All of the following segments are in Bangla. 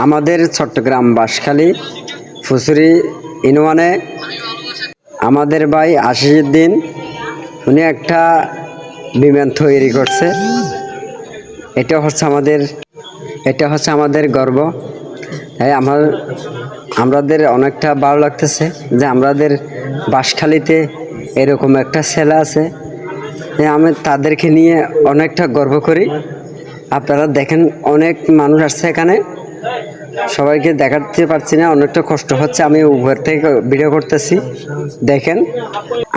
আমাদের চট্টগ্রাম বাঁশখালী ফুসুরি ইউনিয়নে আমাদের ভাই আশিসুদ্দিন উনি একটা বিমান তৈরি করছে। এটা হচ্ছে আমাদের গর্ব। তাই আমাদের অনেকটা ভালো লাগতেছে যে আমাদের বাঁশখালীতে এরকম একটা ছেলে আছে। আমি তাদেরকে নিয়ে অনেকটা গর্ব করি। আপনারা দেখেন, অনেক মানুষ আসছে এখানে, সবাইকে দেখাতে পারছি না, অনেকটা কষ্ট হচ্ছে। আমি উপর থেকে ভিডিও করতেছি। দেখেন,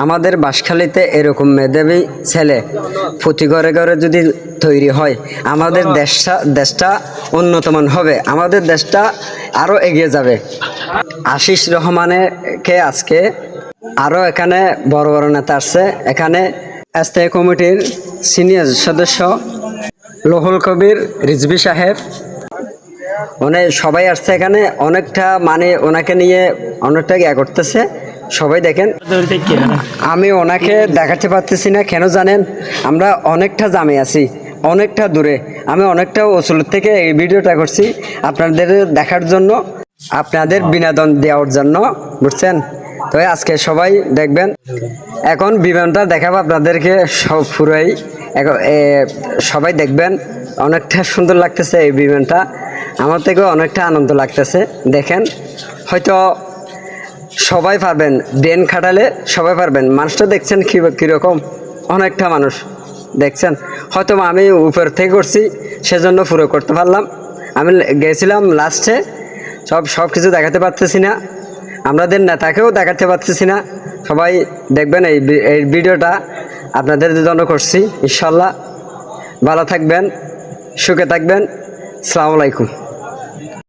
আমাদের বাঁশখালীতে এরকম মেধাবী ছেলে প্রতি ঘরে ঘরে যদি তৈরি হয়, আমাদের দেশটা উন্নতমান হবে, আমাদের দেশটা আরও এগিয়ে যাবে। আশিস রহমানকে আজকে আরও এখানে বড় বড় নেতা আসছে। এখানে স্থায়ী কমিটির সিনিয়র সদস্য লহুল কবির রিজভী সাহেব, সবাই আসছে এখানে। অনেকটা ওনাকে নিয়ে অনেকটা ইয়া করতেছে। সবাই দেখেন, আমি ওনাকে দেখাতে পারতেছি না, কেন জানেন? আমরা অনেকটা জামে আছি, অনেকটা দূরে। আমি অনেকটা অঞ্চল থেকে এই ভিডিওটা করছি আপনাদের দেখার জন্য, আপনাদের বিনোদন দেওয়ার জন্য, বুঝছেন? তো আজকে সবাই দেখবেন। এখন বিমানটা দেখাবো আপনাদেরকে সব পুরাই। সবাই দেখবেন, অনেকটা সুন্দর লাগতেছে এই বিমানটা। আমার থেকেও অনেকটা আনন্দ লাগতেছে। দেখেন, হয়তো সবাই পারবেন, ব্রেন খাটালে সবাই পারবেন। মানুষটা দেখছেন কীরকম, অনেকটা মানুষ দেখছেন। হয়তো আমি উপর থেকে করছি, সেজন্য পুরো করতে পারলাম। আমি গেছিলাম লাস্টে, সব কিছু দেখাতে পারতেছি না, আমাদের নেতাকেও দেখাতে পারতেছি না। সবাই দেখবেন এই ভিডিওটা আপনাদের জন্য করছি। ইনশাল্লাহ ভালো থাকবেন, সুখে থাকবেন। আসসালামু আলাইকুম।